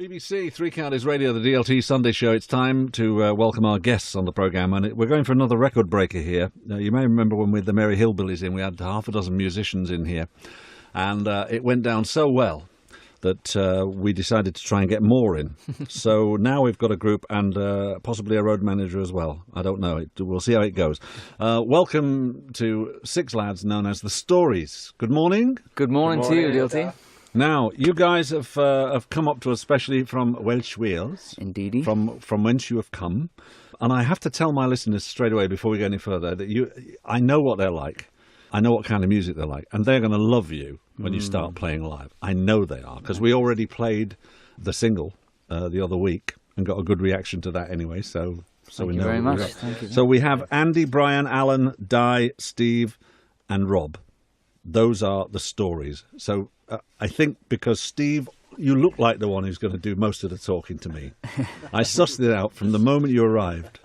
BBC Three Counties Radio, the DLT Sunday show. It's time to welcome our guests on the programme, and we're going for another record breaker here. You may remember when we had the Merry Hillbillies in, we had half a dozen musicians in here, and it went down so well that we decided to try and get more in. So now we've got a group and possibly a road manager as well. I don't know. We'll see how it goes. Welcome to six lads known as the Stories. Good morning. Good morning to you, DLT. Now, you guys have come up to us, especially from Welsh Wales. Indeedy. From whence you have come. And I have to tell my listeners straight away before we go any further that I know what they're like. I know what kind of music they're like. And they're going to love you when you start playing live. I know they are, because we already played the single the other week and got a good reaction to that anyway. So Thank we you know very what much. we got. Thank you. So we have Andy, Brian, Alan, Di, Steve and Rob. Those are the Stories. So I think because Steve, you look like the one who's going to do most of the talking to me. I sussed it out from the moment you arrived.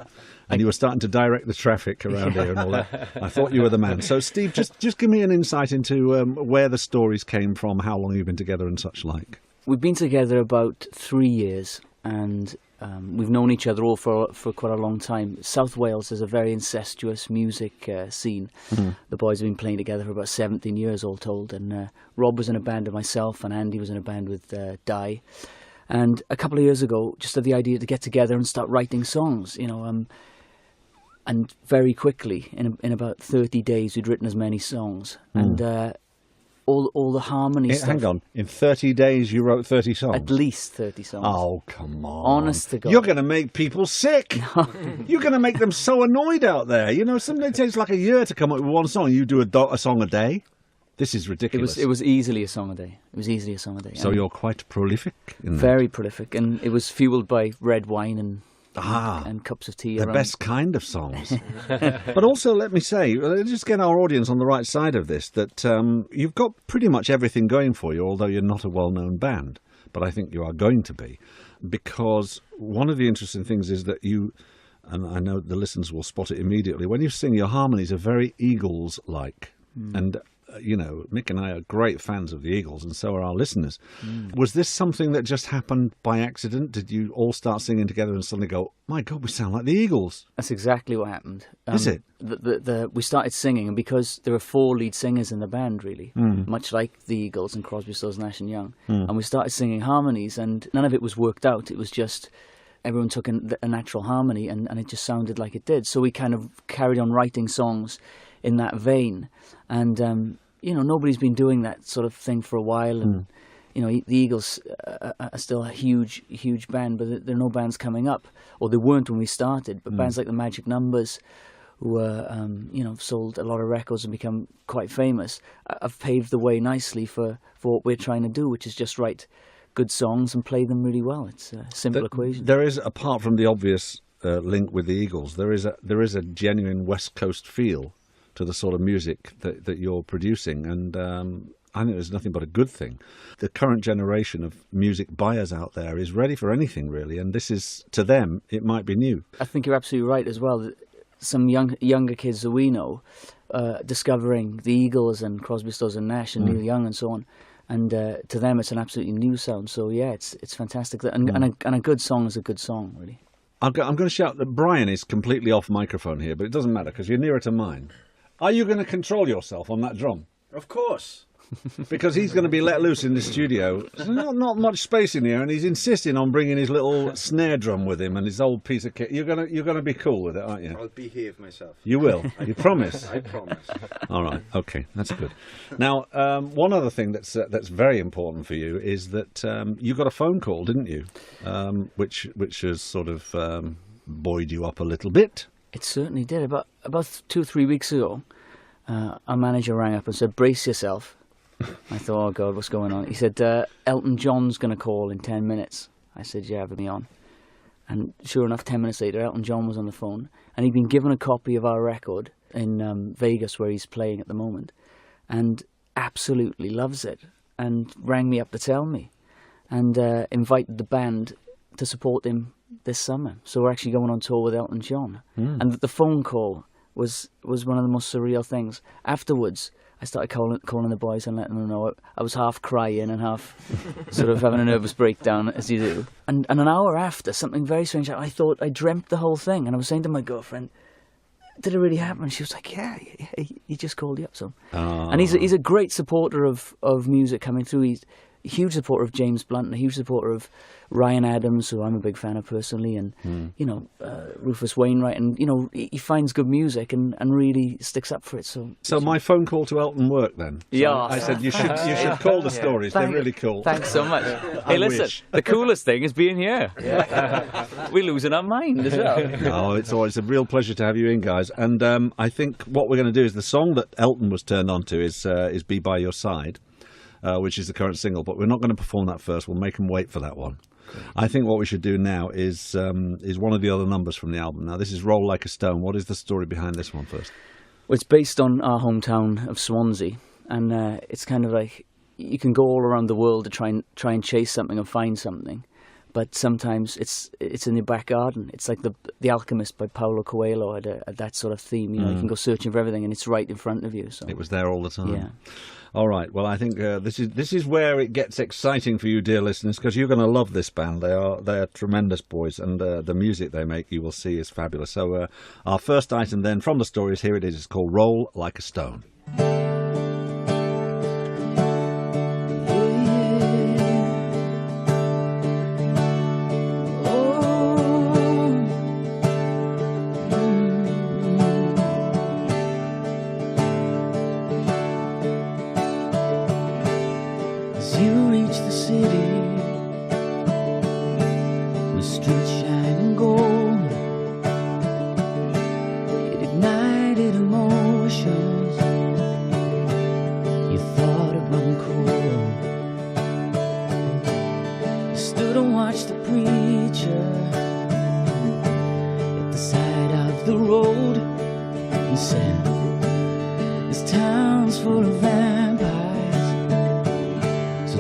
And you were starting to direct the traffic around here and all that. I thought you were the man. So, Steve, just give me an insight into where the Stories came from, how long you've been together and such like. We've been together about 3 years, and we've known each other all for quite a long time. South Wales is a very incestuous music scene. The boys have been playing together for about 17 years all told, and Rob was in a band with myself, and Andy was in a band with Di. And a couple of years ago, just had the idea to get together and start writing songs, and very quickly, in about 30 days, we'd written as many songs. And all the harmony stuff. Hang on. In 30 days, you wrote 30 songs? At least 30 songs. Oh, come on. Honest to God. You're going to make people sick. You're going to make them so annoyed out there. Sometimes it takes like a year to come up with one song. You do a song a day? This is ridiculous. It was easily a song a day. So you're quite prolific in that? Very prolific. And it was fueled by red wine and cups of tea. The best kind of songs. But also, let me say, just get our audience on the right side of this, that you've got pretty much everything going for you, although you're not a well-known band. But I think you are going to be. Because one of the interesting things is that you, and I know the listeners will spot it immediately, when you sing, your harmonies are very Eagles-like. And Mick and I are great fans of the Eagles, and so are our listeners. Was this something that just happened by accident? Did you all start singing together and suddenly go, my God, we sound like the Eagles? That's exactly what happened. Is it? We started singing, and because there were 4 lead singers in the band, really, much like the Eagles and Crosby, Stills, Nash and Young, and we started singing harmonies, and none of it was worked out. It was just everyone took a natural harmony, and it just sounded like it did. So we kind of carried on writing songs in that vein, and nobody's been doing that sort of thing for a while, and the Eagles are still a huge band, but there are no bands coming up, or there weren't when we started. But bands like the Magic Numbers, who have sold a lot of records and become quite famous, have paved the way nicely for what we're trying to do, which is just write good songs and play them really well. It's a simple equation. There is, apart from the obvious link with the Eagles, there is a genuine West Coast feel to the sort of music that you're producing, and I think there's nothing but a good thing. The current generation of music buyers out there is ready for anything, really, and this is, to them, it might be new. I think you're absolutely right as well. Some younger kids that we know discovering the Eagles and Crosby, Stills and Nash and Neil Young and so on, and to them it's an absolutely new sound. So yeah, it's fantastic, and a good song is a good song, really. I'm going to shout that Brian is completely off microphone here, but it doesn't matter because you're nearer to mine. Are you going to control yourself on that drum? Of course. Because he's going to be let loose in the studio. There's not much space in here, and he's insisting on bringing his little snare drum with him and his old piece of kit. You're going to be cool with it, aren't you? I'll behave myself. You will. You promise? I promise. All right. Okay. That's good. Now, one other thing that's very important for you is that you got a phone call, didn't you? Which has sort of buoyed you up a little bit. It certainly did. About 2 or 3 weeks ago, our manager rang up and said, "Brace yourself." I thought, oh God, what's going on? He said, Elton John's going to call in 10 minutes. I said, yeah, have me on. And sure enough, 10 minutes later, Elton John was on the phone, and he'd been given a copy of our record in Vegas, where he's playing at the moment, and absolutely loves it, and rang me up to tell me, and invited the band to support him this summer. So we're actually going on tour with Elton John. And the phone call was one of the most surreal things. Afterwards, I started calling the boys and letting them know I was half crying and half sort of having a nervous breakdown, as you do. And an hour after, something very strange happened. I thought I dreamt the whole thing, and I was saying to my girlfriend, did it really happen? She was like, yeah, he just called you up. So, and he's a great supporter of music coming through. He's a huge supporter of James Blunt, and a huge supporter of Ryan Adams, who I'm a big fan of personally, and Rufus Wainwright, and he finds good music and really sticks up for it. So my phone call to Elton worked then. So yeah, I said you should call the stories. They're really cool. Thanks so much. Hey, listen, the coolest thing is being here. We're losing our mind as well. Oh, it's always a real pleasure to have you in, guys. And I think what we're going to do is the song that Elton was turned on to is "Be by Your Side," which is the current single. But we're not going to perform that first. We'll make them wait for that one. I think what we should do now is one of the other numbers from the album. Now, this is Roll Like a Stone. What is the story behind this one first? Well, it's based on our hometown of Swansea, and it's kind of like you can go all around the world to try and chase something and find something, but sometimes it's in your back garden. It's like the Alchemist by Paulo Coelho had that sort of theme. You can go searching for everything, and it's right in front of you. So it was there all the time. Yeah. All right. Well, I think this is where it gets exciting for you, dear listeners, because you're going to love this band. They are tremendous boys, and the music they make, you will see, is fabulous. So our first item then from the stories, here it is. It's called "Roll Like a Stone."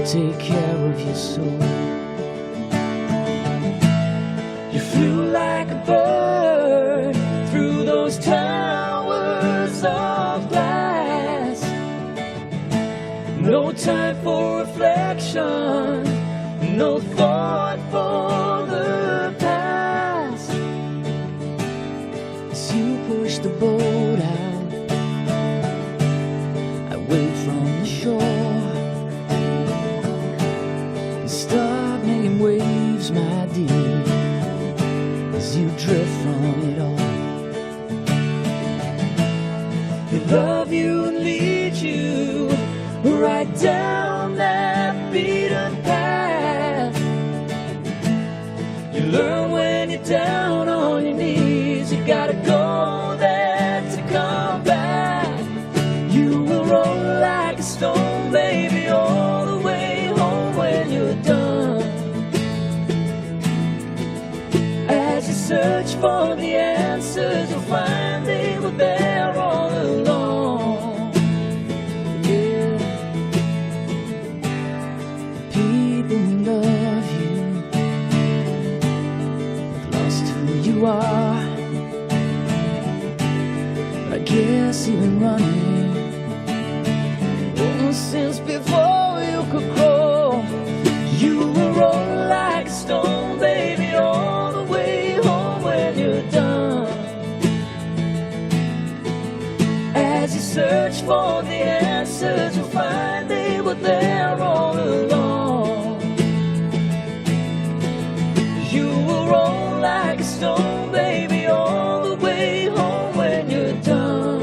Take care of your soul. You flew like a bird through those towers of glass. No time for reflection, no thought for the past. As you push the boat out, away from the shore. Stop making waves, my dear, as you drift from it all. They love you and lead you right down that beaten path. You learn when you're down on your knees, you gotta go there to come back. You will roll like a stone, baby, all the way home when you're done. As you search for the answers, you'll find they were there all along. Yeah, the people who love you have lost who you are. But I guess you've been running since before you could crawl. You will roll like a stone, baby, all the way home when you're done. As you search for the answers, you'll find they were there all along. You will roll like a stone, baby, all the way home when you're done.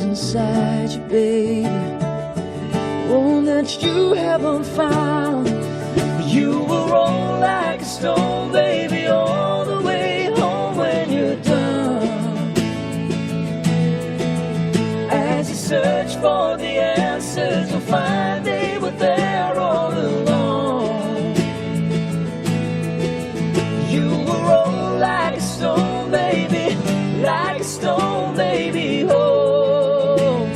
Inside you, baby, one that you haven't found. You will roll like a stone, baby, all the way home when you're done. As you search for the answers, you'll find they were there all along. You will roll like a stone, baby, like a stone, baby, oh.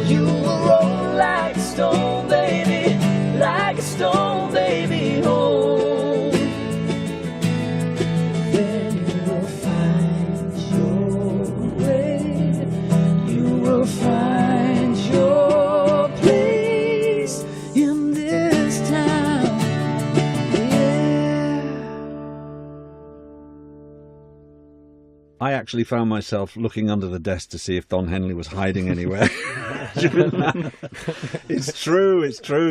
You will roll like a stone, baby, like a stone, baby, oh. Then you will find your way. You will find your place in this town. Yeah. I actually found myself looking under the desk to see if Don Henley was hiding anywhere. It's true.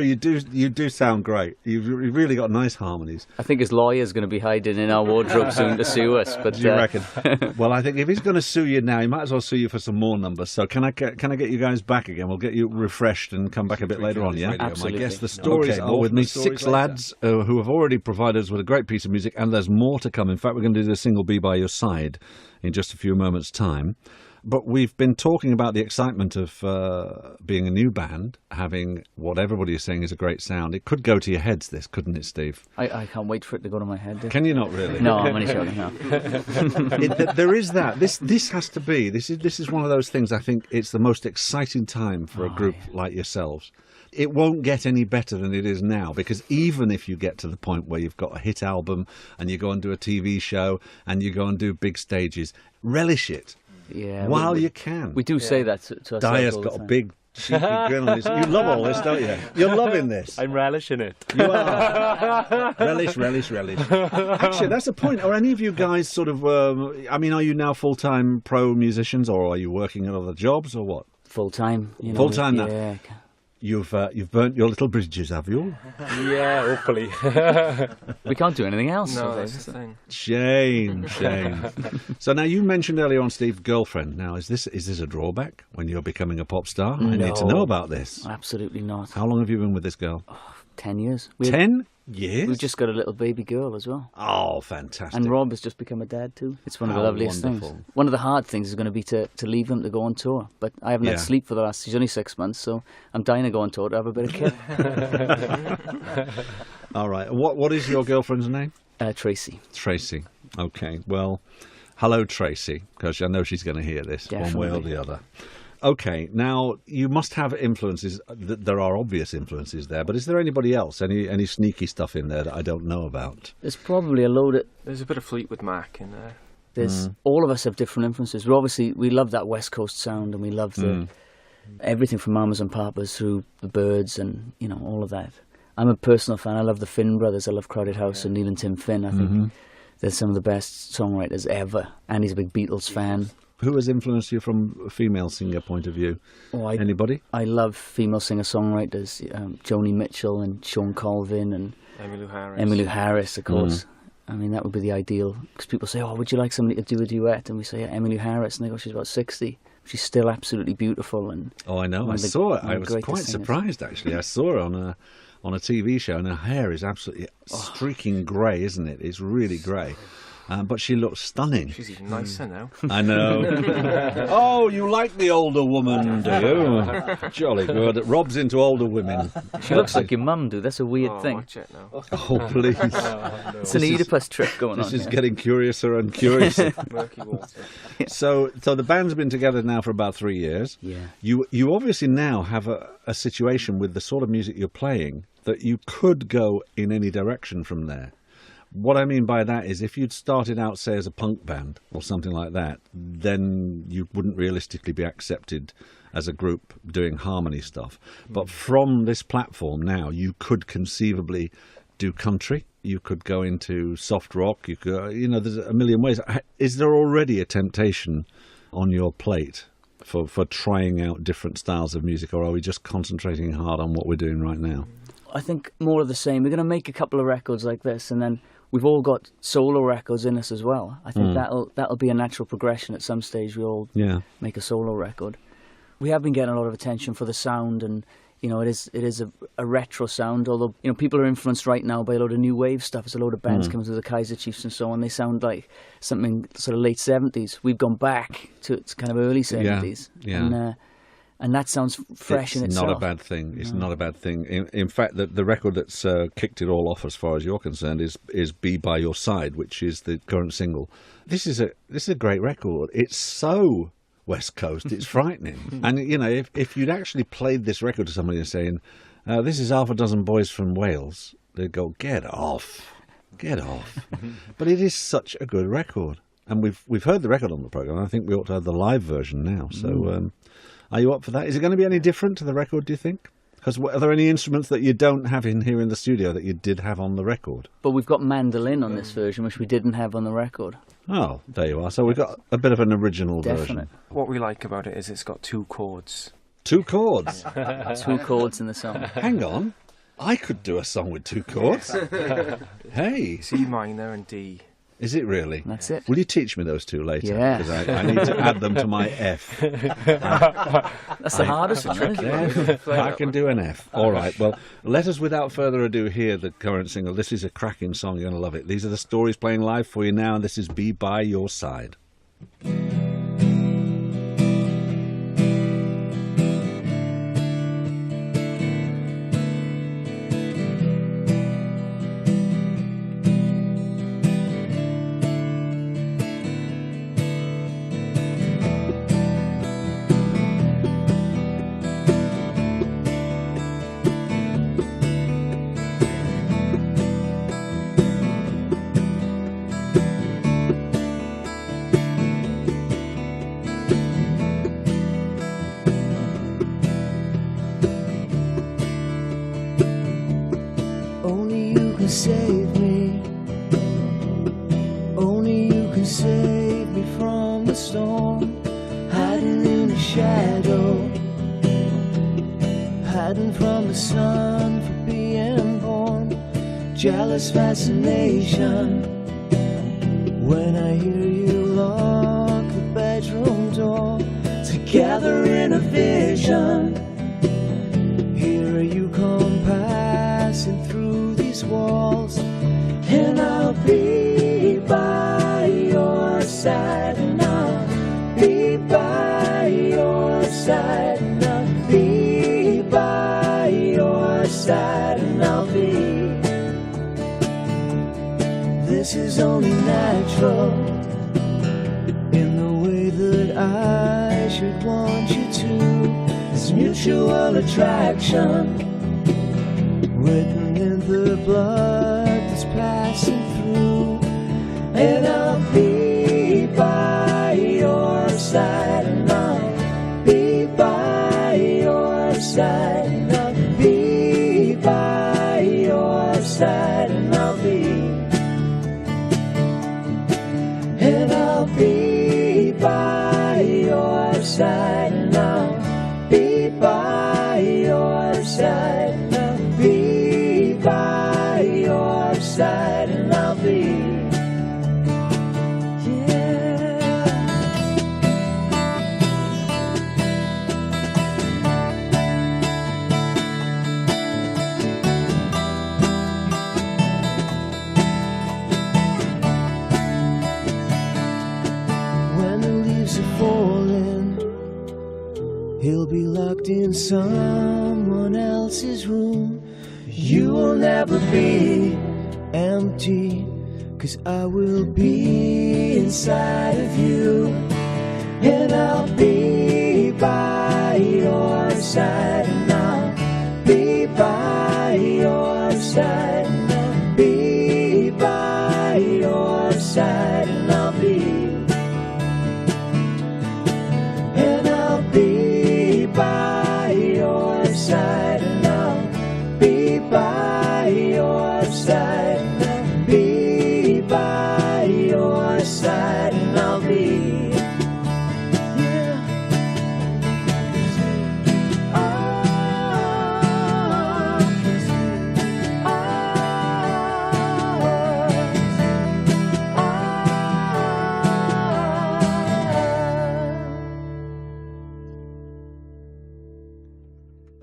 You do sound great. You've really got nice harmonies. I think his lawyer's going to be hiding in our wardrobe soon to sue us. But Do you reckon? Well, I think if he's going to sue you now, he might as well sue you for some more numbers. So can I get you guys back again? We'll get you refreshed and come back a bit later on, yeah? Absolutely. My guess the stories are with me. Six lads who have already provided us with a great piece of music, and there's more to come. In fact, we're going to do the single Be By Your Side in just a few moments' time. But we've been talking about the excitement of being a new band, having what everybody is saying is a great sound. It could go to your heads, this, couldn't it, Steve? I can't wait for it to go to my head. Can you not really? No, I'm only joking. No. There is that. This has to be. This is one of those things. I think it's the most exciting time for a group like yourselves. It won't get any better than it is now, because even if you get to the point where you've got a hit album and you go and do a TV show and you go and do big stages, relish it. Yeah, while you can. We do say that to ourselves. Dia's all the got a time. big cheeky grin on his. You love all this, don't you? You're loving this. I'm relishing it. You are. Relish. Actually, that's a point. Are any of you guys sort of, are you now full-time pro musicians, or are you working at other jobs, or what? Full time. Full-time now? Yeah. You've burnt your little bridges, have you? Yeah, hopefully. We can't do anything else. No, so that's the thing. Shame. So now you mentioned earlier on, Steve, girlfriend. Now, is this a drawback when you're becoming a pop star? I need to know about this. Absolutely not. How long have you been with this girl? 10 years. 10 years? We've just got a little baby girl as well. Oh, fantastic. And Rob has just become a dad too. It's one of the How loveliest wonderful. things. One of the hard things is going to be to leave them to go on tour. But I haven't had sleep for the last... She's only 6 months, so I'm dying to go on tour to have a bit of kid. All right. What is your girlfriend's name? Tracy. Tracy. Okay. Well, hello, Tracy, because I know she's going to hear this one way or the other. Okay, now you must have influences. There are obvious influences there, but is there anybody else? Any sneaky stuff in there that I don't know about? There's probably a load of... There's a bit of Fleetwood Mac in there. There's all of us have different influences. We love that West Coast sound, and we love everything from Mamas and Papas through the Byrds and all of that. I'm a personal fan. I love the Finn brothers. I love Crowded House and Neil and Tim Finn. I think they're some of the best songwriters ever. And he's a big Beatles fan. Who has influenced you from a female singer point of view? Anybody? I love female singer-songwriters, Joni Mitchell and Sean Colvin and Emmylou Harris, of course. I mean, that would be the ideal. Because people say, would you like somebody to do a duet? And we say, Emmylou Harris. And they go, she's about 60. She's still absolutely beautiful. And I know. I saw it. I was quite surprised, actually. I saw her on a TV show, and her hair is absolutely streaking grey, isn't it? It's really grey. But she looks stunning. She's even nicer now. I know. Oh, you like the older woman, do you? Jolly good. Rob's into older women. She looks like your mum, dude. That's a weird thing. Watch it now. Oh, please. It's an Oedipus trick going on. This is getting curiouser and curiouser. Murky water. So the band's been together now for about 3 years. Yeah. You obviously now have a situation with the sort of music you're playing that you could go in any direction from there. What I mean by that is if you'd started out, say, as a punk band or something like that, then you wouldn't realistically be accepted as a group doing harmony stuff. But from this platform now, you could conceivably do country. You could go into soft rock. You could, there's a million ways. Is there already a temptation on your plate for trying out different styles of music, or are we just concentrating hard on what we're doing right now? I think more of the same. We're going to make a couple of records like this, and then we've all got solo records in us as well. I think that'll be a natural progression. At some stage, we all make a solo record. We have been getting a lot of attention for the sound and You know, it is a retro sound, although, you know, people are influenced right now by a lot of new wave stuff. There's a lot of bands coming through, the Kaiser Chiefs and so on. They sound like something sort of late 70s. We've gone back to kind of early 70s. Yeah. And that sounds fresh in itself. It's not a bad thing. It's not a bad thing. In fact, the record that's kicked it all off, as far as you're concerned, is "Be by Your Side," which is the current single. This is a great record. It's so West Coast, it's frightening. And you know, if you'd actually played this record to somebody and saying, "This is half a dozen boys from Wales," they'd go, "Get off, get off." But it is such a good record, and we've heard the record on the program. I think we ought to have the live version now. So. Are you up for that? Is it going to be any different to the record, do you think? Because are there any instruments that you don't have in here in the studio that you did have on the record? But we've got mandolin on this version, which we didn't have on the record. Oh, there you are. So we've got a bit of an original version. What we like about it is it's got 2 chords. 2 chords? 2 chords in the song. Hang on. I could do a song with 2 chords. Hey. C minor and D. Is it really? That's it. Will you teach me those 2 later? Yeah. Because I need to add them to my F. That's the hardest one, isn't it? I can do an F. All right. Well, let us, without further ado, hear the current single. This is a cracking song. You're going to love it. These are the Stories playing live for you now, and this is Be By Your Side. Save me, only you can save me from the storm, hiding in the shadow, hiding from the sun for being born, jealous fascination, when I hear you lock the bedroom door, together in a vision, here you come passing through these walls, and I'll be by your side, and I'll be by your side, and I'll be by your side, and I'll be. This is only natural in the way that I should want you to. This mutual attraction written in the blood that's passing through, and I'll be by your side, and I'll be by your side, and I'll be by your side, and I'll be, and I'll be by your side, and I'll be by your side. By your side, and I'll be, yeah. When the leaves are falling, he'll be locked in someone else's room. You will never be empty, 'cause I will be inside of you, and I'll be by your side, and I'll be by your side, and I'll be by your side, and I'll be, and I'll be by your side, and I'll be by your side, and I'll be by your side, and I'll be.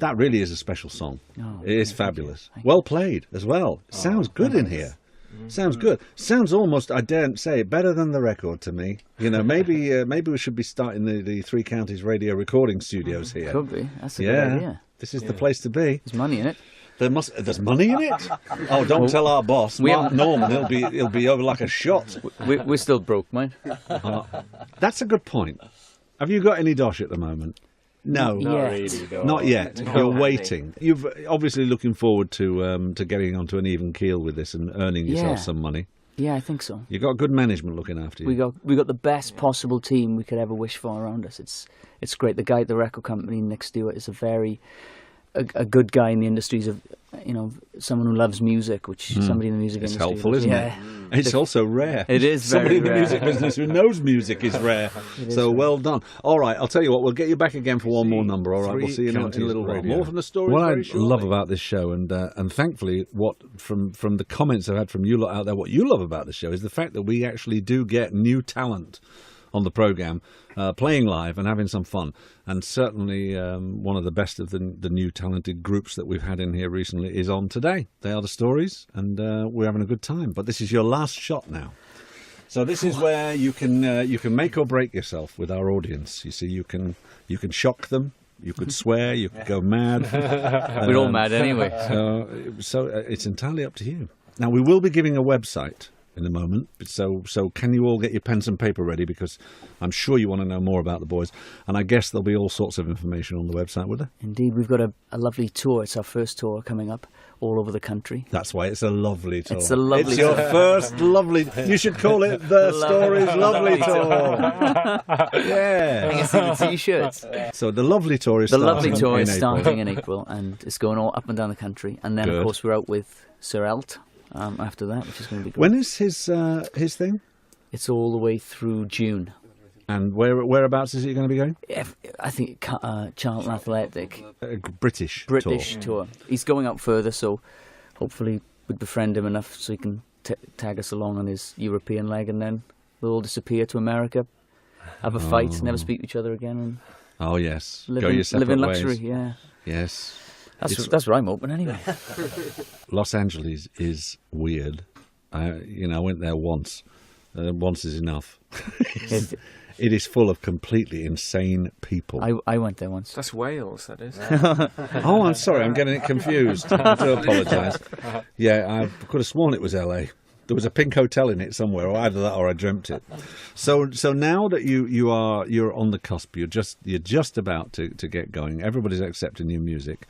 That really is a special song. Oh, It is fabulous. Well played as well. Sounds good in here. Sounds good. Sounds almost, I daren't say it, better than the record to me. You know, maybe we should be starting the Three Counties radio recording studios here. Could be. That's a good idea. This is the place to be. There's money in it. There's money in it. Oh, don't tell our boss, Mark Norman. He'll be over like a shot. We're still broke, mate. That's a good point. Have you got any dosh at the moment? No, not yet. You're waiting. You've obviously looking forward to getting onto an even keel with this and earning yourself some money. Yeah, I think so. You've got good management looking after you. We got the best possible team we could ever wish for around us. It's great. The guy at the record company, Nick Stewart, is a good guy in the industry. He's someone who loves music, which somebody in the music industry. It's helpful, isn't it? It's also rare. It is somebody very in the music business who knows music is rare. So well done. All right, I'll tell you what. We'll get you back again for one more number. All right, we'll see you in a little while. More from the stories. What I love about this show, and thankfully, what from the comments I've had from you lot out there, what you love about the show is the fact that we actually do get new talent on the programme, playing live and having some fun. And certainly one of the best of the new talented groups that we've had in here recently is on today. They are the Stories, and we're having a good time. But this is your last shot now. So this is where you can make or break yourself with our audience. You see, you can shock them. You could swear. You could go mad. We're all mad anyway. So it's entirely up to you. Now, we will be giving a website in a moment. So can you all get your pens and paper ready, because I'm sure you want to know more about the boys, and I guess there'll be all sorts of information on the website, will there? Indeed, we've got a lovely tour. It's our first tour coming up all over the country. That's why it's a lovely tour. It's a lovely your first lovely... You should call it the Stories Lovely Tour. Yeah. I can see the T-shirts. So the Lovely Tour is The starting lovely tour in is April. starting in April, and it's going all up and down the country. And then, of course, we're out with Sir Elt after that, which is going to be great. When is his thing? It's all the way through June. And whereabouts is it going to be going? I think Charlton Athletic. British tour. He's going out further, so hopefully we'd befriend him enough so he can tag us along on his European leg, and then we'll all disappear to America, have a fight, never speak to each other again, and yes, live go your separate in luxury. ways. Yeah. Yes. That's where I'm hoping anyway. Los Angeles is weird. I went there once. Once is enough. It is full of completely insane people. I went there once. That's Wales, that is. Oh, I'm sorry. I'm getting it confused. I do apologise. Yeah, I could have sworn it was LA. There was a pink hotel in it somewhere, or either that or I dreamt it. So now that you're on the cusp, you're just about to get going. Everybody's accepting new music.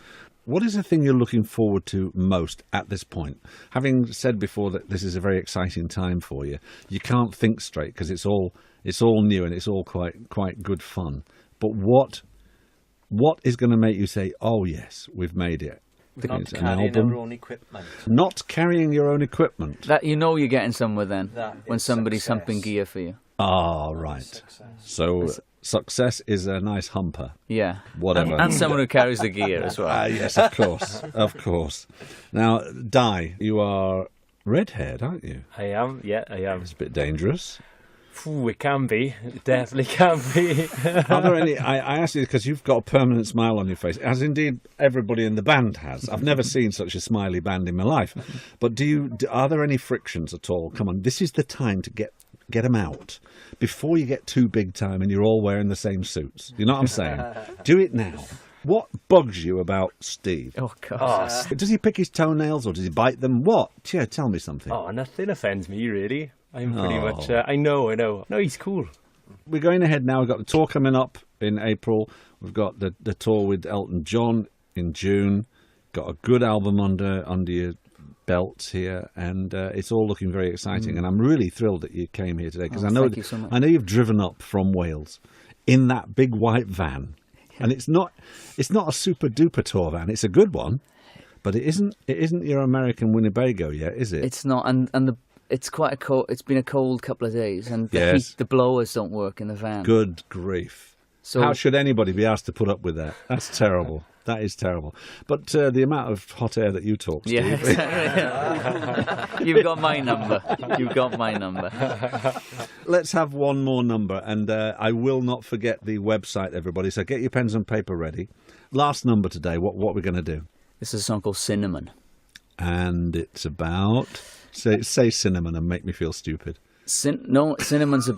What is the thing you're looking forward to most at this point? Having said before that this is a very exciting time for you, you can't think straight because it's all new and it's all quite good fun. But what is going to make you say, "Oh yes, we've made it"? Not carrying our own equipment. Not carrying your own equipment. That you're getting somewhere then when somebody's success. humping gear for you. Ah, right. Success. So success is a nice humper. Yeah. Whatever. And someone who carries the gear as well. Yes, of course. Of course. Now, Di, you are red-haired, aren't you? I am, yeah, I am. It's a bit dangerous. Ooh, it can be. It definitely can be. Are there any... I ask you because you've got a permanent smile on your face, as indeed everybody in the band has. I've never seen such a smiley band in my life. But are there any frictions at all? Come on, this is the time to get them out before you get too big time and you're all wearing the same suits. You know what I'm saying? Do it now. What bugs you about Steve? Oh, God. Does he pick his toenails or does he bite them? What? Yeah, tell me something. Oh, nothing offends me, really. I'm pretty much... I know. No, he's cool. We're going ahead now. We've got the tour coming up in April. We've got the tour with Elton John in June. Got a good album under your belt here, and it's all looking very exciting. And I'm really thrilled that you came here today because thank you so much. I know you've driven up from Wales in that big white van, and it's not a super duper tour van. It's a good one, but it isn't your American Winnebago yet, is it? It's not, and it's quite a cold. It's been a cold couple of days, and the blowers don't work in the van. Good grief! So how should anybody be asked to put up with that? That's terrible. That is terrible. But the amount of hot air that you talk, Steve. Yeah. You've got my number. You've got my number. Let's have one more number, and I will not forget the website, everybody. So get your pens and paper ready. Last number today. What we're going to do? This is a song called Cinnamon. And it's about... Say cinnamon and make me feel stupid. Cinnamon's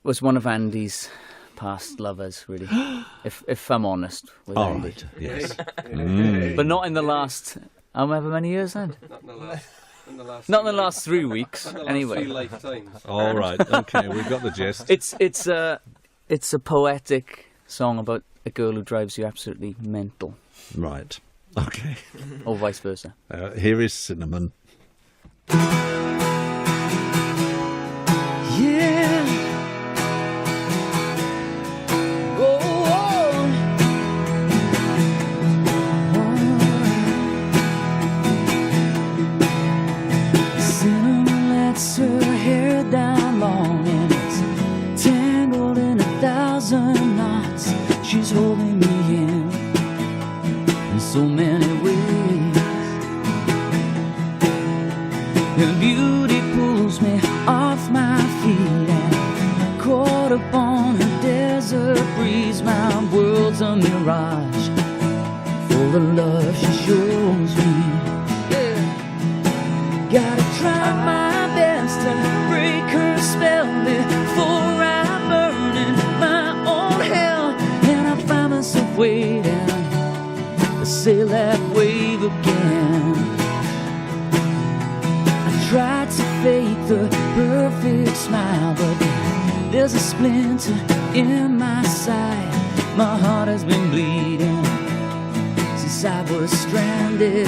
was one of Andy's past lovers, really. if I'm honest with Andy. Right, yes. But not in the last, however many years then? Not in the last 3 weeks, anyway. All right, okay, we've got the gist. It's a poetic song about a girl who drives you absolutely mental. Right, okay. Or vice versa. Here is Cinnamon. Yeah. Oh, oh. Cinnamon lets her hair down long and it's tangled in 1,000 knots. She's holding me in so many ways. Her beauty pulls me off my feet and caught upon a desert breeze. My world's a mirage for the love she shows me. Yeah. Gotta try my best to break her spell before I burn in my own hell. And I find myself waiting to sail that wave again. Tried to fake the perfect smile, but there's a splinter in my side. My heart has been bleeding since I was stranded.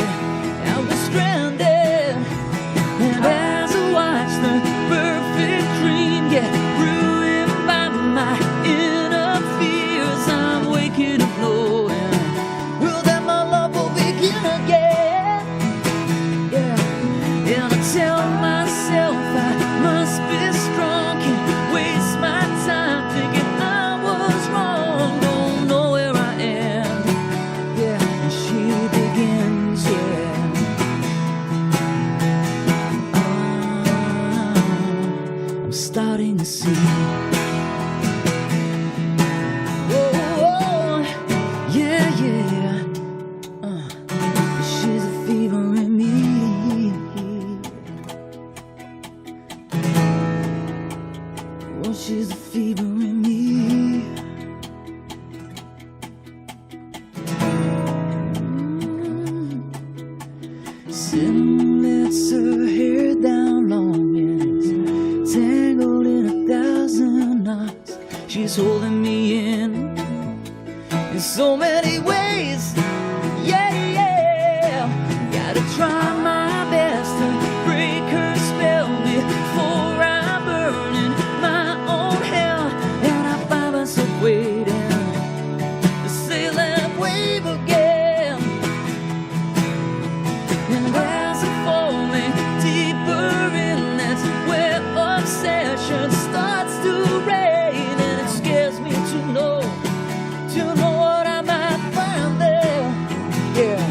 And as I watch the perfect dream get ruined by my inner fears, I'm waking up knowing, will that my love will begin again? Yeah. And I tell myself I must be strong, can't waste my time thinking I was wrong. Don't know where I am, yeah, and she begins, yeah. I'm starting to see. Oh, yeah, yeah. She's a fever in me. Oh, she's a fever in me. Cinnamon lets her hair down long and it's tangled in 1,000 knots. She's holding me in so many ways. Yeah, yeah. Gotta try my best to break her spell before I burn in my own hell. And I find myself waiting to sail that wave again. And as I'm falling deeper in, that's where obsession starts to reign. And it scares me to know what I might find there. Yeah,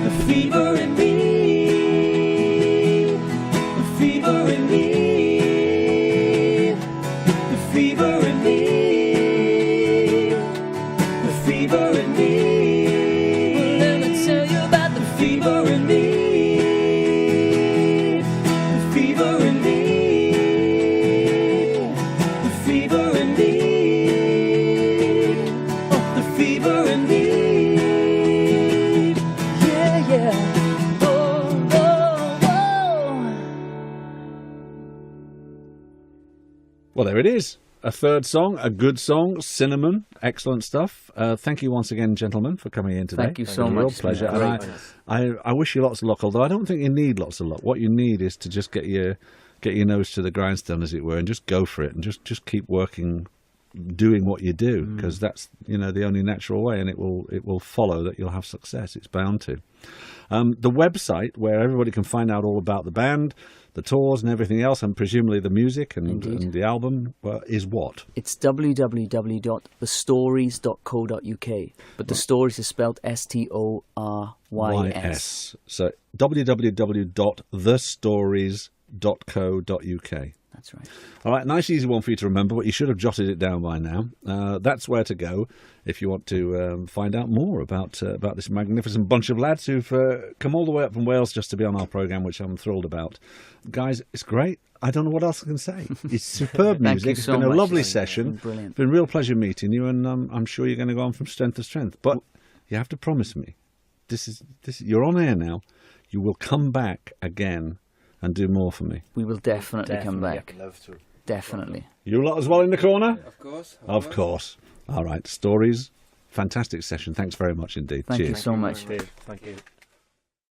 the fever in me, the fever in me, the fever in me, the fever in me. Well, let me tell you about the fever in me, the fever in me, the fever in me. The fever in me, yeah, yeah, oh, oh, oh. Well, there it is. A third song, a good song, Cinnamon. Excellent stuff. Thank you once again, gentlemen, for coming in today. Thank you so It was a much. real pleasure. Great. And I wish you lots of luck, although I don't think you need lots of luck. What you need is to just get your nose to the grindstone, as it were, and just go for it and just keep working doing what you do, because that's the only natural way, and it will follow that you'll have success. It's bound to. The website where everybody can find out all about the band, the tours and everything else, and presumably the music and the album, is what? It's www.thestories.co.uk, but the Stories is spelled STORYS. So www.thestories.co.uk. That's right. All right, nice easy one for you to remember, but you should have jotted it down by now. That's where to go if you want to find out more about this magnificent bunch of lads who've come all the way up from Wales just to be on our programme, which I'm thrilled about. Guys, it's great. I don't know what else I can say. It's superb music. It's been a lovely session. Brilliant. It's been a real pleasure meeting you, and I'm sure you're going to go on from strength to strength. But you have to promise me, this is you're on air now. You will come back again and do more for me. We will definitely come back. I'd love to. Definitely. You lot as well in the corner? Of course. Of course. All right, Stories. Fantastic session. Thanks very much indeed. Thank Cheers. you so much. Thank you.